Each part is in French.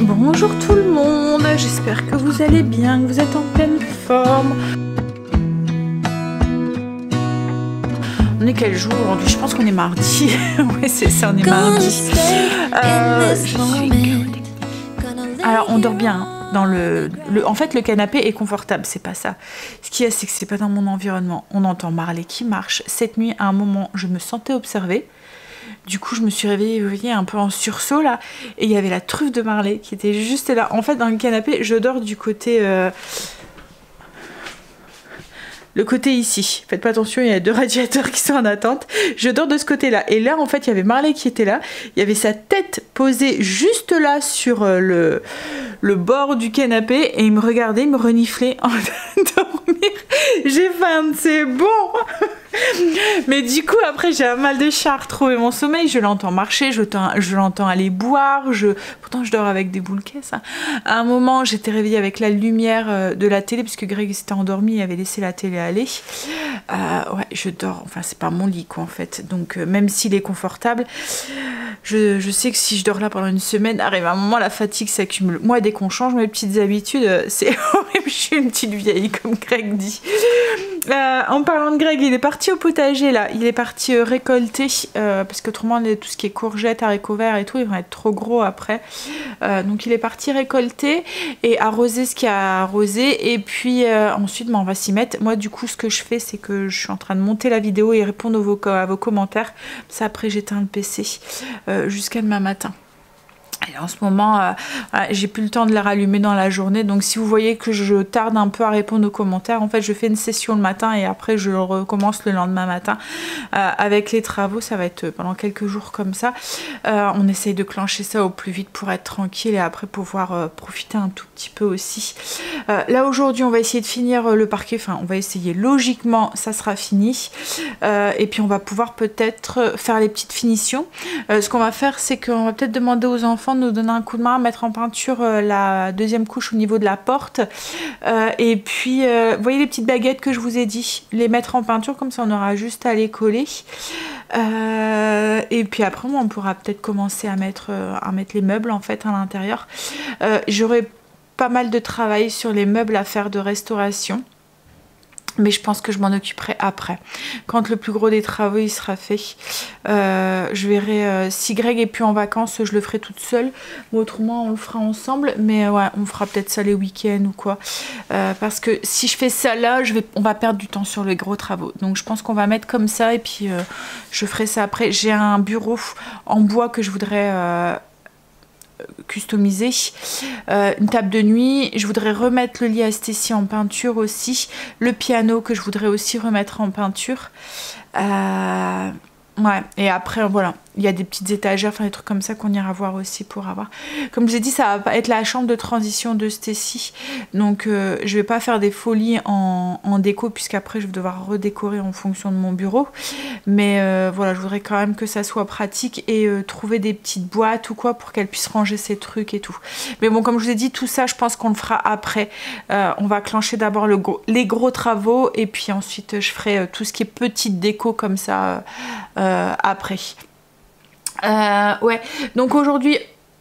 Bonjour tout le monde, j'espère que vous allez bien, que vous êtes en pleine forme. On est quel jour aujourd'hui? Je pense qu'on est mardi. Oui, c'est ça, on est mardi. Alors, on dort bien. En fait, le canapé est confortable, c'est pas ça. Ce qu'il y a, c'est que c'est pas dans mon environnement. On entend Marley qui marche. Cette nuit, à un moment, je me sentais observée. Du coup, je me suis réveillée, vous voyez, un peu en sursaut là. Et il y avait la truffe de Marley qui était juste là. En fait, dans le canapé, je dors du côté... le côté ici. Faites pas attention, il y a 2 radiateurs qui sont en attente. Je dors de ce côté-là. Et là, en fait, il y avait Marley qui était là. Il y avait sa tête posée juste là sur le bord du canapé. Et il me regardait, il me reniflait en train de dormir. J'ai faim, c'est bon. Mais du coup, après, j'ai un mal de chat à retrouver mon sommeil. Je l'entends marcher, je l'entends aller boire. Pourtant, je dors avec des boules caisses. Hein. À un moment, j'étais réveillée avec la lumière de la télé, puisque Greg s'était endormi, il avait laissé la télé aller. Ouais, je dors. Enfin, c'est pas mon lit, quoi, en fait. Donc, même s'il est confortable, je sais que si je dors là pendant une semaine, arrive un moment, la fatigue s'accumule. Moi, dès qu'on change mes petites habitudes, c'est horrible. Je suis une petite vieille, comme Greg dit. En parlant de Greg, il est parti au potager là, il est parti récolter parce qu'autrement tout ce qui est courgettes, haricots verts et tout, ils vont être trop gros après. Donc il est parti récolter et arroser ce qu'il y a à arroser et puis ensuite on va s'y mettre. Moi du coup ce que je fais c'est que je suis en train de monter la vidéo et répondre à vos commentaires. Ça après j'éteins le PC jusqu'à demain matin. Et en ce moment, j'ai plus le temps de la rallumer dans la journée. Donc si vous voyez que je tarde un peu à répondre aux commentaires, en fait je fais une session le matin et après je recommence le lendemain matin. Avec les travaux, ça va être pendant quelques jours comme ça. On essaye de clencher ça au plus vite pour être tranquille et après pouvoir profiter un tout petit peu aussi. Là aujourd'hui on va essayer de finir le parquet. Enfin on va essayer, logiquement ça sera fini. Et puis on va pouvoir peut-être faire les petites finitions. Ce qu'on va faire c'est qu'on va peut-être demander aux enfants de nous donner un coup de main à mettre en peinture la deuxième couche au niveau de la porte et puis vous voyez les petites baguettes que je vous ai dit, les mettre en peinture comme ça on aura juste à les coller et puis après on pourra peut-être commencer à mettre les meubles en fait à l'intérieur. J'aurai pas mal de travail sur les meubles à faire de restauration. Mais je pense que je m'en occuperai après. Quand le plus gros des travaux il sera fait. Je verrai si Greg est plus en vacances, je le ferai toute seule. Ou autrement, on le fera ensemble. Mais ouais, on fera peut-être ça les week-ends ou quoi. Parce que si je fais ça là, on va perdre du temps sur les gros travaux. Donc je pense qu'on va mettre comme ça et puis je ferai ça après. J'ai un bureau en bois que je voudrais... customisé, une table de nuit, je voudrais remettre le lit à Stécie en peinture aussi, le piano que je voudrais aussi remettre en peinture, ouais, et après voilà, il y a des petites étagères, enfin des trucs comme ça qu'on ira voir aussi pour avoir, comme je l'ai dit, ça va être la chambre de transition de Stécie, donc je vais pas faire des folies en déco puisqu'après je vais devoir redécorer en fonction de mon bureau, mais voilà, je voudrais quand même que ça soit pratique et trouver des petites boîtes ou quoi pour qu'elle puisse ranger ses trucs et tout. Mais bon, comme je vous ai dit, tout ça je pense qu'on le fera après. On va clencher d'abord les gros travaux et puis ensuite je ferai tout ce qui est petite déco comme ça après. Ouais, donc aujourd'hui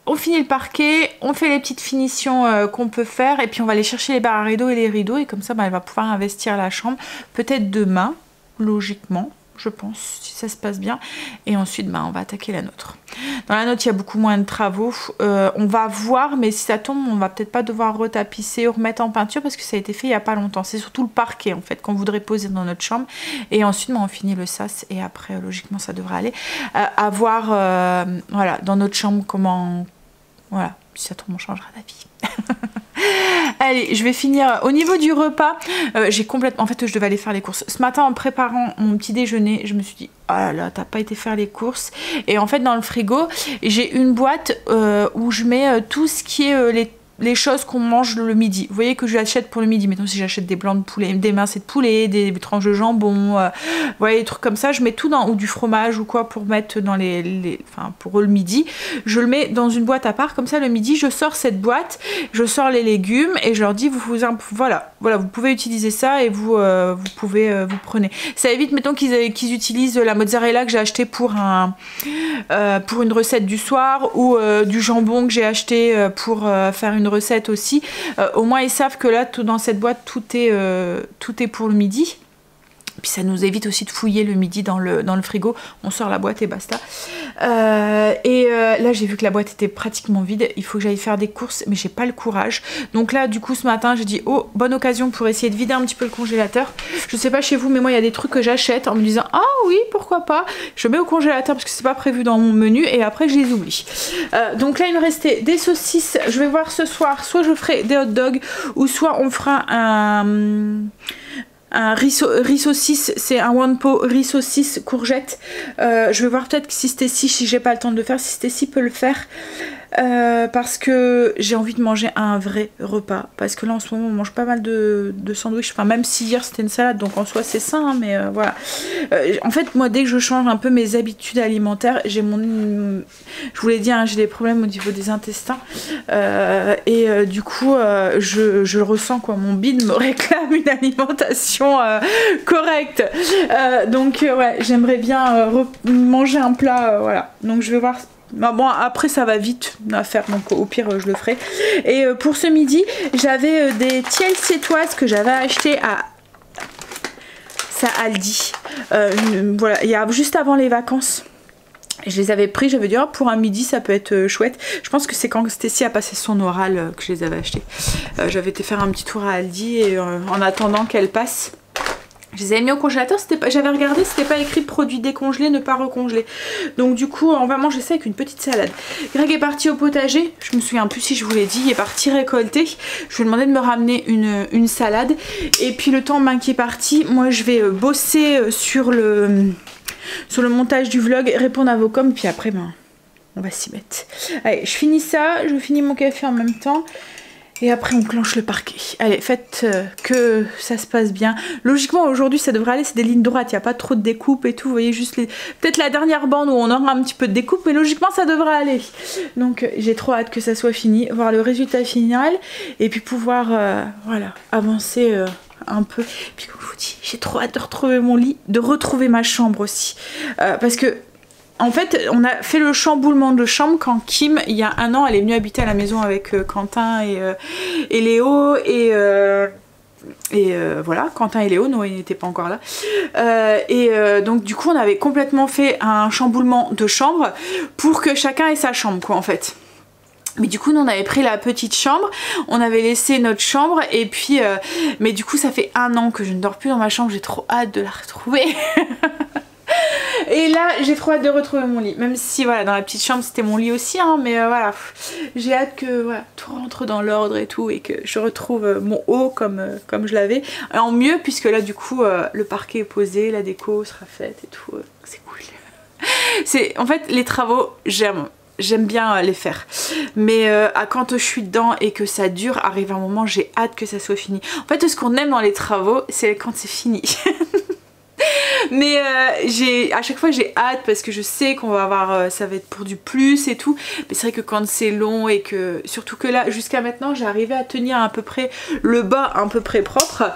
on finit le parquet, on fait les petites finitions qu'on peut faire et puis on va aller chercher les barres à rideaux et les rideaux et comme ça elle va pouvoir investir la chambre peut-être demain, logiquement je pense, si ça se passe bien, et ensuite on va attaquer la nôtre. Dans la nôtre il y a beaucoup moins de travaux, on va voir, mais si ça tombe on va peut-être pas devoir retapisser ou remettre en peinture parce que ça a été fait il y a pas longtemps, c'est surtout le parquet en fait qu'on voudrait poser dans notre chambre et ensuite on finit le sas et après logiquement ça devrait aller. À voir voilà, dans notre chambre comment, voilà, si ça tombe on changera d'avis. Allez, je vais finir au niveau du repas. J'ai complètement... En fait, je devais aller faire les courses. Ce matin, en préparant mon petit déjeuner, je me suis dit, oh là là, t'as pas été faire les courses. Et en fait, dans le frigo, j'ai une boîte où je mets tout ce qui est les choses qu'on mange le midi. Vous voyez que je l'achète pour le midi. Mettons si j'achète des blancs de poulet, des mincées de poulet, des tranches de jambon, vous voyez, des trucs comme ça, je mets tout dans, ou du fromage ou quoi pour mettre dans enfin pour le midi. Je le mets dans une boîte à part, comme ça le midi je sors cette boîte, je sors les légumes et je leur dis voilà, vous pouvez utiliser ça et vous pouvez vous prenez. Ça évite, mettons qu'ils utilisent la mozzarella que j'ai acheté pour une recette du soir ou du jambon que j'ai acheté pour faire une recette aussi. Au moins ils savent que là dans cette boîte tout est pour le midi. Puis ça nous évite aussi de fouiller le midi dans le frigo. On sort la boîte et basta. Là j'ai vu que la boîte était pratiquement vide. Il faut que j'aille faire des courses mais j'ai pas le courage. Donc là du coup ce matin j'ai dit oh bonne occasion pour essayer de vider un petit peu le congélateur. Je sais pas chez vous mais moi il y a des trucs que j'achète en me disant ah oui pourquoi pas. Je mets au congélateur parce que c'est pas prévu dans mon menu et après je les oublie. Donc là il me restait des saucisses. Je vais voir ce soir. Soit je ferai des hot dogs ou soit on fera un riz saucisse, c'est un one pot riz saucisse courgette. Je vais voir peut-être si Stécie, si j'ai pas le temps de le faire, si Stécie peut le faire. Parce que j'ai envie de manger un vrai repas. Parce que là en ce moment on mange pas mal de sandwichs. Enfin même si hier c'était une salade donc en soi c'est sain hein, mais voilà. En fait moi dès que je change un peu mes habitudes alimentaires, j'ai je vous l'ai dit hein, j'ai des problèmes au niveau des intestins. Du coup je le ressens quoi. Mon bide me réclame une alimentation correcte. Donc ouais j'aimerais bien manger un plat voilà. Donc je vais voir. Bon après ça va vite à faire donc au pire je le ferai. Et pour ce midi j'avais des tiels siétoises que j'avais acheté à Aldi. Voilà, il y a juste avant les vacances. Je les avais pris, j'avais dit oh, pour un midi ça peut être chouette. Je pense que c'est quand Stécie a passé son oral que je les avais achetés. J'avais été faire un petit tour à Aldi et en attendant qu'elle passe. Je les avais mis au congélateur, j'avais regardé, c'était pas écrit produit décongelé, ne pas recongeler. Donc du coup, on va manger ça avec une petite salade. Greg est parti au potager, je me souviens plus si je vous l'ai dit, il est parti récolter. Je lui ai demandé de me ramener une salade. Et puis le temps qui est parti, moi je vais bosser sur le montage du vlog, répondre à vos coms, puis après on va s'y mettre. Allez, je finis ça, je finis mon café en même temps. Et après on clenche le parquet. Allez, faites que ça se passe bien. Logiquement aujourd'hui ça devrait aller, c'est des lignes droites, il n'y a pas trop de découpe et tout. Vous voyez juste peut-être la dernière bande où on aura un petit peu de découpe, mais logiquement ça devrait aller. Donc j'ai trop hâte que ça soit fini, voir le résultat final et puis pouvoir voilà, avancer un peu. Puis comme je vous dis, j'ai trop hâte de retrouver mon lit, de retrouver ma chambre aussi. Parce que en fait, on a fait le chamboulement de chambre quand Kim, il y a 1 an, elle est venue habiter à la maison avec Quentin et Léo. Voilà, Quentin et Léo, Noé n'était pas encore là. Donc du coup, on avait complètement fait un chamboulement de chambre pour que chacun ait sa chambre, quoi, en fait. Mais du coup nous on avait pris la petite chambre, on avait laissé notre chambre et puis mais du coup ça fait 1 an que je ne dors plus dans ma chambre, j'ai trop hâte de la retrouver. Et là j'ai trop hâte de retrouver mon lit, même si voilà dans la petite chambre c'était mon lit aussi hein, mais voilà j'ai hâte que voilà, tout rentre dans l'ordre et tout et que je retrouve mon haut comme je l'avais en mieux puisque là du coup le parquet est posé, la déco sera faite et tout, c'est cool. En fait les travaux j'aime bien les faire, mais quand je suis dedans et que ça dure, arrive un moment j'ai hâte que ça soit fini. En fait ce qu'on aime dans les travaux c'est quand c'est fini. Mais à chaque fois j'ai hâte parce que je sais qu'on va avoir ça va être pour du plus et tout, mais c'est vrai que quand c'est long et que surtout que là jusqu'à maintenant j'ai arrivé à tenir à peu près le bas à peu près propre.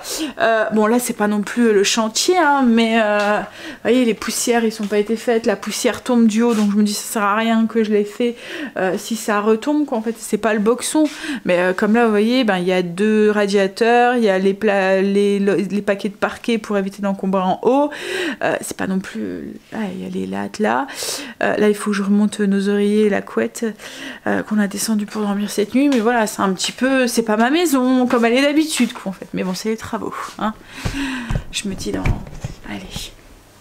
Bon là c'est pas non plus le chantier hein, mais vous voyez les poussières ils sont pas été faites, la poussière tombe du haut donc je me dis ça sert à rien que je l'ai fait si ça retombe quoi, en fait c'est pas le boxon, mais comme là vous voyez ben il y a 2 radiateurs, il y a les paquets de parquet pour éviter d'encombrer en haut. C'est pas non plus... il y a les lattes là. Là il faut que je remonte nos oreillers et la couette qu'on a descendu pour dormir cette nuit. Mais voilà c'est un petit peu... C'est pas ma maison comme elle est d'habitude quoi en fait. Mais bon c'est les travaux. Hein. Je me dis dans... Allez,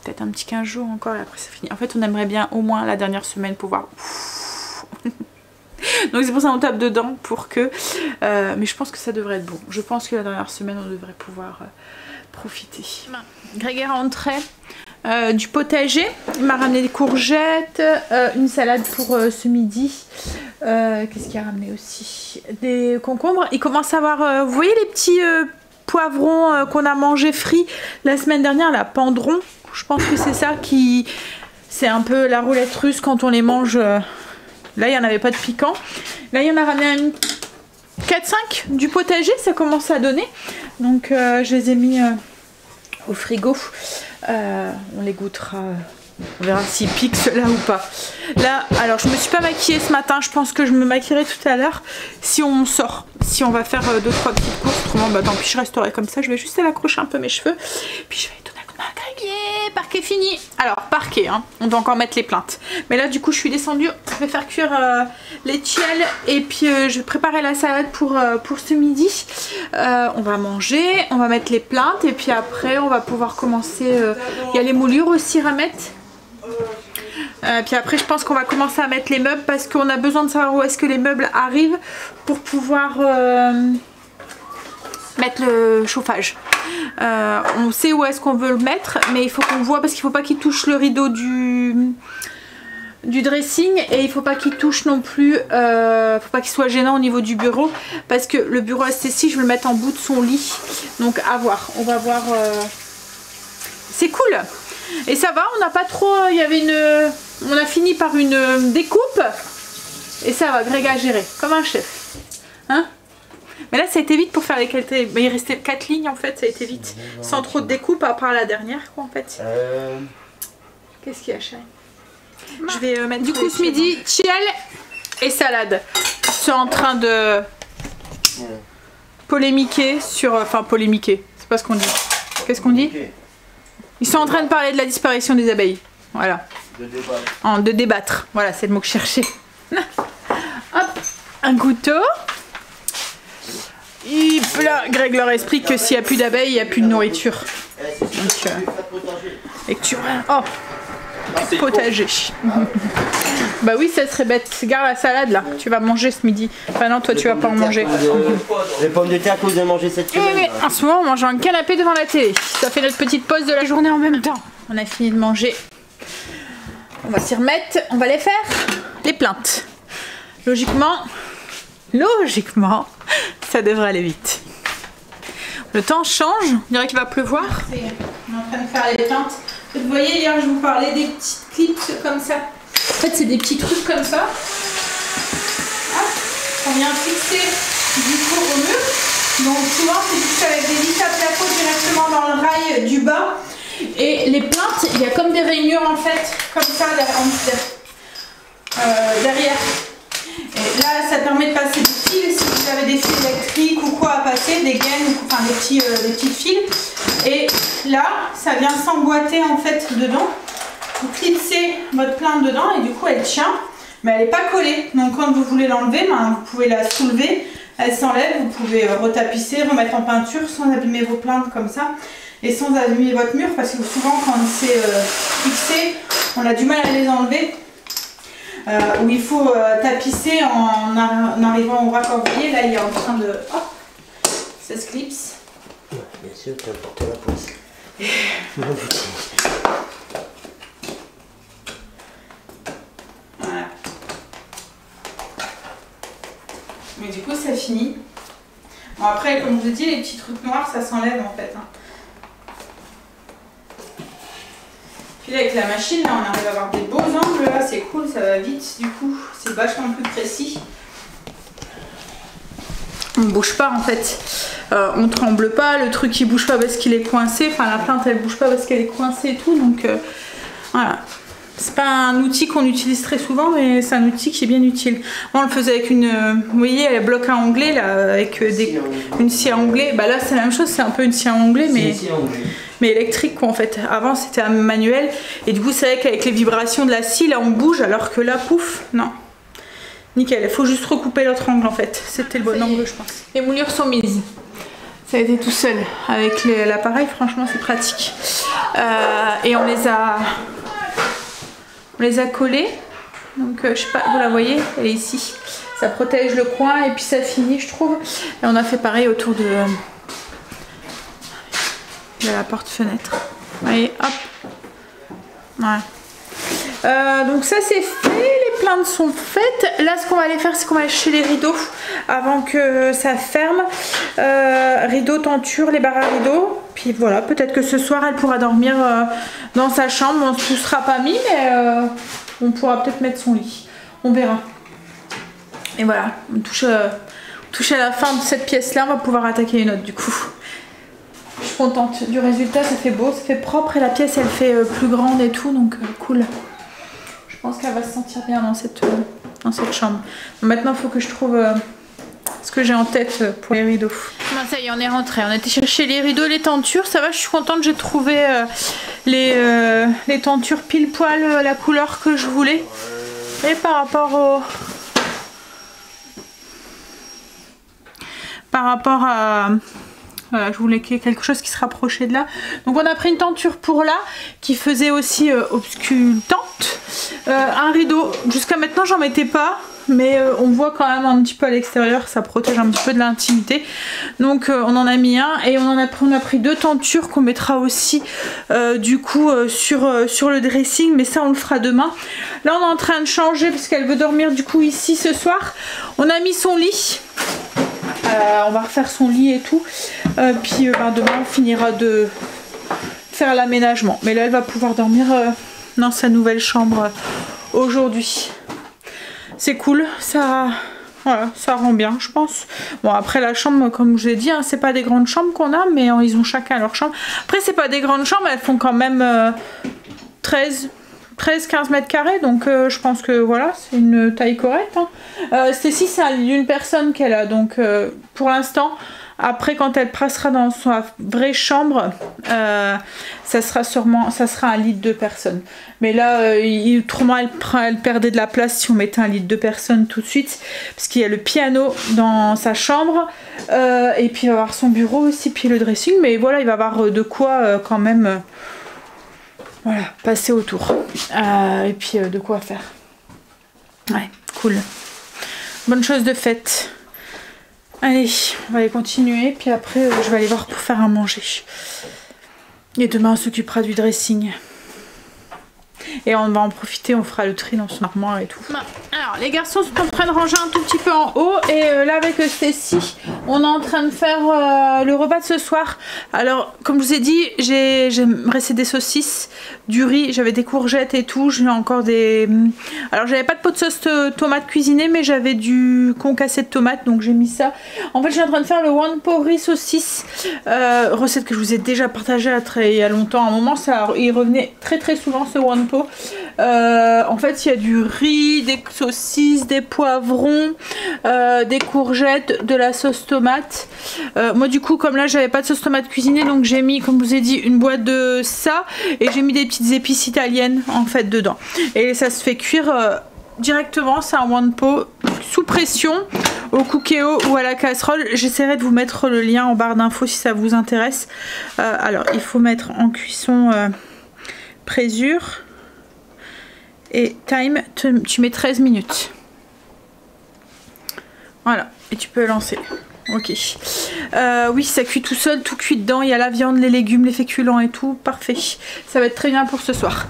peut-être un petit 15 jours encore et après c'est fini. En fait on aimerait bien au moins la dernière semaine pouvoir... Donc c'est pour ça qu'on tape dedans pour que... mais je pense que ça devrait être bon. Je pense que la dernière semaine on devrait pouvoir... profiter. Greg est rentré, du potager. Il m'a ramené des courgettes, une salade pour ce midi. Qu'est-ce qu'il a ramené aussi? Des concombres. Il commence à avoir, vous voyez les petits poivrons qu'on a mangé frits la semaine dernière, la Pendron. Je pense que c'est ça qui... C'est un peu la roulette russe quand on les mange. Là, il n'y en avait pas de piquant. Là, il y en a ramené un 4-5 du potager, ça commence à donner. Donc, je les ai mis au frigo. On les goûtera. On verra s'ils piquent ceux-là ou pas. Là, alors, je me suis pas maquillée ce matin. Je pense que je me maquillerai tout à l'heure si on sort. Si on va faire 2-3 petites courses. Autrement, bah tant pis, je resterai comme ça. Je vais juste aller accrocher un peu mes cheveux. Puis je vais donner un coup de main à Greg. Parquet fini. Alors, parquet, hein. On doit encore mettre les plaintes. Mais là, du coup, je suis descendue. Je vais faire cuire les tiels. Et puis, je vais préparer la salade pour ce midi. On va manger. On va mettre les plaintes. Et puis après, on va pouvoir commencer. Il y a les moulures aussi à mettre. Puis après je pense qu'on va commencer à mettre les meubles parce qu'on a besoin de savoir où est-ce que les meubles arrivent pour pouvoir mettre le chauffage. On sait où est-ce qu'on veut le mettre, mais il faut qu'on voit parce qu'il ne faut pas qu'il touche le rideau du dressing et il faut pas qu'il touche non plus, faut pas qu'il soit gênant au niveau du bureau parce que le bureau ST6 je vais le mettre en bout de son lit, donc à voir, on va voir. C'est cool. Et ça va, on n'a pas trop, il y avait on a fini par une découpe et ça va, Greg a géré, comme un chef. Hein? Mais là ça a été vite pour faire les qualités, mais il restait 4 lignes en fait, ça a été vite, sans trop de découpe à part la dernière quoi en fait. Qu'est-ce qu'il y a chérie? Je vais mettre du coup ce midi, tiel et salade. Ils sont en train de polémiquer sur, enfin polémiquer, c'est pas ce qu'on dit. Qu'est-ce qu'on dit? Ils sont en train de parler de la disparition des abeilles. Voilà. De débattre. Voilà, c'est le mot que je cherchais. Hop, un couteau. Et là, Greg leur explique que s'il n'y a plus d'abeilles, il n'y a plus de nourriture. Donc, lecture. Oh, potager. Bah oui, ça serait bête. Regarde la salade là. Tu vas manger ce midi. Enfin non, toi tu vas pas en manger. Les pommes de terre que vous avez mangé cette semaine. Mais en ce moment, on mange un canapé devant la télé. Ça fait notre petite pause de la journée en même temps. On a fini de manger. On va s'y remettre. On va les faire. Les plaintes. Logiquement, ça devrait aller vite. Le temps change. On dirait qu'il va pleuvoir. On est en train de faire les plaintes. Vous voyez, hier je vous parlais des petites clips comme ça. En fait, c'est des petits trucs comme ça. On vient fixer du coup au mur. Donc souvent c'est fixé avec des vis à placo directement dans le rail du bas. Et les plaintes, il y a comme des rainures en fait, comme ça derrière. Et là, ça permet de passer des fils. Si vous avez des fils électriques ou quoi à passer, des gaines, enfin des petits fils. Et là, ça vient s'emboîter en fait dedans. Vous clipsez votre plainte dedans et du coup elle tient, mais elle n'est pas collée. Donc quand vous voulez l'enlever, ben, vous pouvez la soulever, elle s'enlève, vous pouvez retapisser, remettre en peinture sans abîmer vos plaintes comme ça et sans abîmer votre mur parce que souvent quand c'est fixé, on a du mal à les enlever. Où il faut tapisser en arrivant au raccord. Vous voyez, là il est en train de... Hop, ça se clipse. Bien sûr, tu apportes la place. Voilà. Mais du coup ça finit. Bon après comme je vous dis les petits trucs noirs ça s'enlève en fait. Hein. Puis là avec la machine là, on arrive à avoir des beaux angles là, c'est cool, ça va vite du coup, c'est vachement plus précis. On bouge pas en fait, on tremble pas, le truc il bouge pas parce qu'il est coincé, enfin la plinte elle bouge pas parce qu'elle est coincée et tout, donc voilà. C'est pas un outil qu'on utilise très souvent, mais c'est un outil qui est bien utile. Moi on le faisait avec une, vous voyez, elle bloque à onglet là, avec une scie à onglet. Bah là c'est la même chose, c'est un peu une scie à onglet, mais électrique quoi en fait. Avant c'était un manuel, et du coup c'est vrai qu'avec les vibrations de la scie là on bouge, alors que là pouf, non. Nickel, il faut juste recouper l'autre angle en fait. C'était le bon angle je pense. Les moulures sont mises. Ça a été tout seul. Avec l'appareil, franchement c'est pratique. Et on les a collées. Donc je sais pas, vous la voyez, elle est ici. Ça protège le coin et puis ça finit je trouve. Et on a fait pareil autour de la porte-fenêtre. Vous voyez, hop. Ouais. Donc ça c'est fait, les plaintes sont faites. Là ce qu'on va aller faire, c'est qu'on va aller chercher les rideaux avant que ça ferme. Rideaux, tentures, les barres à rideaux. Puis voilà, peut-être que ce soir elle pourra dormir dans sa chambre. On ne se sera pas mis, mais on pourra peut-être mettre son lit. On verra. Et voilà, on touche à la fin de cette pièce là, on va pouvoir attaquer une autre du coup. Je suis contente du résultat, ça fait beau, ça fait propre et la pièce elle fait plus grande et tout, donc cool. Je pense qu'elle va se sentir bien dans cette chambre. Bon, maintenant il faut que je trouve ce que j'ai en tête pour les rideaux. Bon, ça y est, on est rentré, on a été chercher les rideaux, les tentures, ça va, je suis contente, j'ai trouvé les tentures pile poil la couleur que je voulais. Et par rapport à... Voilà, je voulais qu'il y ait quelque chose qui se rapprochait de là. Donc on a pris une tenture pour là, qui faisait aussi obscultante. Un rideau, jusqu'à maintenant j'en mettais pas, mais on voit quand même un petit peu à l'extérieur, ça protège un petit peu de l'intimité. Donc on en a mis un, et on a pris deux tentures qu'on mettra aussi du coup sur le dressing, mais ça on le fera demain. Là on est en train de changer, parce qu'elle veut dormir du coup ici ce soir. On a mis son lit. On va refaire son lit et tout. Puis demain on finira de faire l'aménagement. Mais là elle va pouvoir dormir dans sa nouvelle chambre aujourd'hui. C'est cool, voilà, ça rend bien je pense. Bon après la chambre comme je l'ai dit, hein, c'est pas des grandes chambres qu'on a, mais ils ont chacun leur chambre. Après c'est pas des grandes chambres, elles font quand même 13-15 mètres carrés, donc je pense que voilà, c'est une taille correcte. Hein. Celle-ci, c'est un lit d'une personne qu'elle a, donc pour l'instant, après quand elle passera dans sa vraie chambre, ça sera un lit de 2 personnes. Mais là, autrement, elle perdait de la place si on mettait un lit de 2 personnes tout de suite, parce qu'il y a le piano dans sa chambre, et puis il va avoir son bureau aussi, puis le dressing, mais voilà, il va avoir de quoi quand même... Voilà, passer autour. Et puis de quoi faire. Ouais, cool. Bonne chose de faite. Allez, on va aller continuer. Puis après, je vais aller voir pour faire à manger. Et demain, on s'occupera du dressing. Et on va en profiter, on fera le tri dans son armoire et tout. Alors, les garçons sont en train de ranger un tout petit peu en haut. Et là, avec Stécie, on est en train de faire le repas de ce soir. Alors, comme je vous ai dit, j'ai resté des saucisses, du riz, j'avais des courgettes et tout. J'ai encore des... Alors, j'avais pas de pot de sauce tomate cuisinée, mais j'avais du concassé de tomate, donc j'ai mis ça. En fait, je suis en train de faire le one pot riz saucisse. Recette que je vous ai déjà partagée il y a longtemps. À un moment, il revenait très souvent, ce one pot. En fait il y a du riz, des saucisses, des poivrons, des courgettes, de la sauce tomate. Moi du coup comme là j'avais pas de sauce tomate cuisinée, donc j'ai mis, comme je vous ai dit, une boîte de ça, et j'ai mis des petites épices italiennes en fait dedans, et ça se fait cuire directement. C'est un one pot sous pression au cookéo ou à la casserole. J'essaierai de vous mettre le lien en barre d'infos si ça vous intéresse. Alors il faut mettre en cuisson présure. Et time, tu mets 13 minutes. Voilà, et tu peux lancer. Ok. Oui, ça cuit tout seul, tout cuit dedans. Il y a la viande, les légumes, les féculents et tout. Parfait. Ça va être très bien pour ce soir.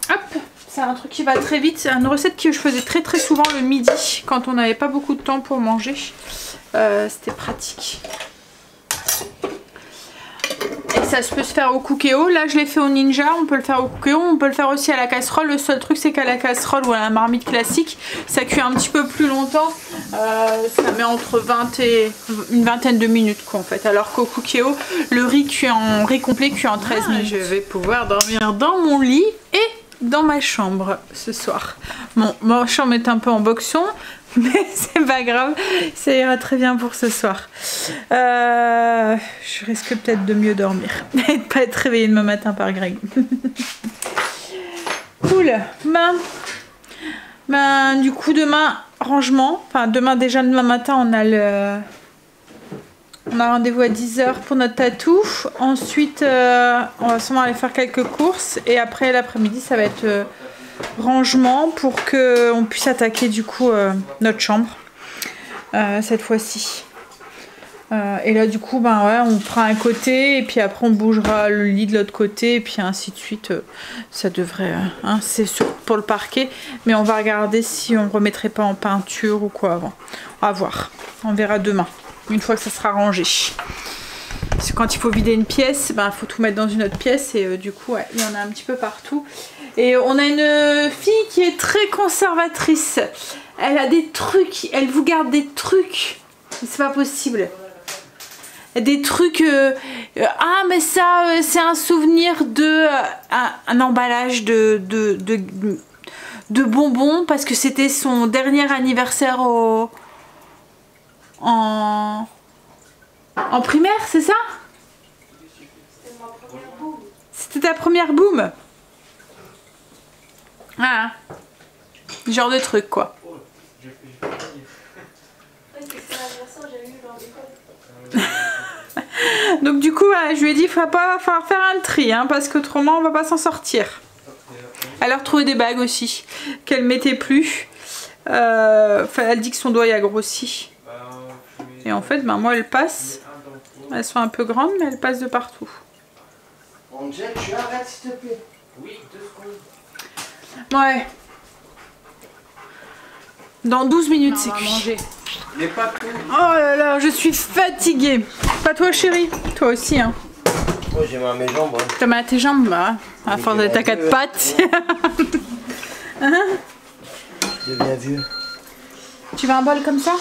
Hop, c'est un truc qui va très vite. C'est une recette que je faisais très souvent le midi quand on n'avait pas beaucoup de temps pour manger. C'était pratique. Et ça peut se faire au cookéo. Là je l'ai fait au ninja, on peut le faire au cookéo, on peut le faire aussi à la casserole. Le seul truc c'est qu'à la casserole ou à la marmite classique, ça cuit un petit peu plus longtemps. Ça met entre 20 et une vingtaine de minutes quoi en fait. Alors qu'au cookéo, le riz complet cuit en 13 minutes. Je vais pouvoir dormir dans mon lit et dans ma chambre ce soir. Bon, ma chambre est un peu en boxon, mais c'est pas grave, ça ira très bien pour ce soir. Je risque peut-être de mieux dormir et de pas être réveillée demain matin par Greg. Cool. Du coup demain rangement, enfin demain matin on a rendez-vous à 10 h pour notre tatou. Ensuite on va sûrement aller faire quelques courses, et après l'après-midi ça va être rangement pour qu'on puisse attaquer du coup notre chambre cette fois-ci. Et là du coup ben ouais, on prend un côté et puis après on bougera le lit de l'autre côté et puis ainsi de suite. Ça devrait, hein, c'est pour le parquet, mais on va regarder si on remettrait pas en peinture ou quoi avant. On va voir, on verra demain, une fois que ça sera rangé. Parce que quand il faut vider une pièce, ben faut tout mettre dans une autre pièce et du coup ouais, il y en a un petit peu partout. Et on a une fille qui est très conservatrice. Elle a des trucs, elle vous garde des trucs. C'est pas possible. Des trucs, ah mais ça c'est un souvenir de un emballage de bonbons parce que c'était son dernier anniversaire en primaire, c'est ça? C'était ta première boum. Ah, genre de truc quoi. Donc du coup, je lui ai dit, il va pas falloir faire un tri, hein, parce qu'autrement on va pas s'en sortir. Elle a retrouvé des bagues aussi qu'elle mettait plus. Elle dit que son doigt y a grossi. Et en fait, ben moi, elle passe. Elles sont un peu grandes, mais elles passent de partout. Angel, tu arrêtes s'il te plaît. Oui, 2 secondes. Ouais. Dans 12 minutes, c'est cuit. Mais pas tout. Oh là là, je suis fatiguée. Pas toi, chérie? Toi aussi, hein. Moi, j'ai mal à mes jambes. Hein. T'as mal à tes jambes, bah. À force d'être à 4 pattes. C'est bien vieux. Tu veux un bol comme ça?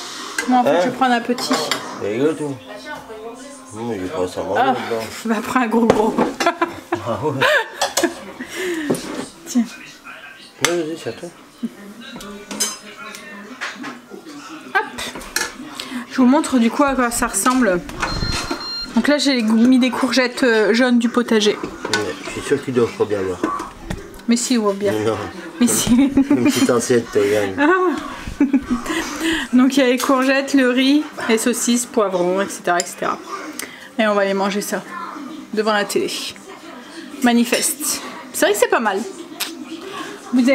Moi, en fait, je vais prendre un petit. C'est rigolo, tout. Non, mais j'ai pas ça à manger dedans. Bah, prends un gros. Ah ouais. Tiens. Ouais, vas-y, c'est à toi. Je vous montre du coup à quoi ça ressemble. Donc là j'ai mis des courgettes jaunes du potager. Ouais, je suis sûr qu'ils doivent pas bien voir. Mais si, on voit bien. Non. Mais si. Une petite assiette, gagne. Ah. Donc il y a les courgettes, le riz, les saucisses, poivrons, etc., etc. Et on va aller manger ça devant la télé. Manifeste. C'est vrai que c'est pas mal. Vous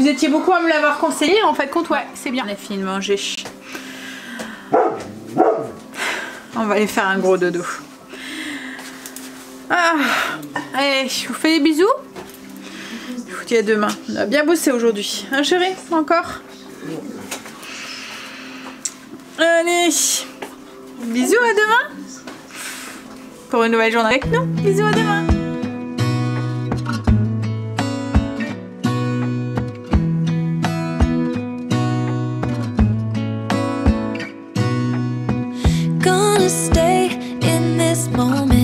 étiez beaucoup à me l'avoir conseillé, en fait compte, ouais, c'est bien. On a fini de manger. On va aller faire un gros dodo. Ah, allez, je vous fais des bisous. Je vous dis à demain. On a bien bossé aujourd'hui. Hein chérie? Encore? Allez. Bisous, à demain. Pour une nouvelle journée avec nous. Bisous, à demain. Gonna stay in this moment.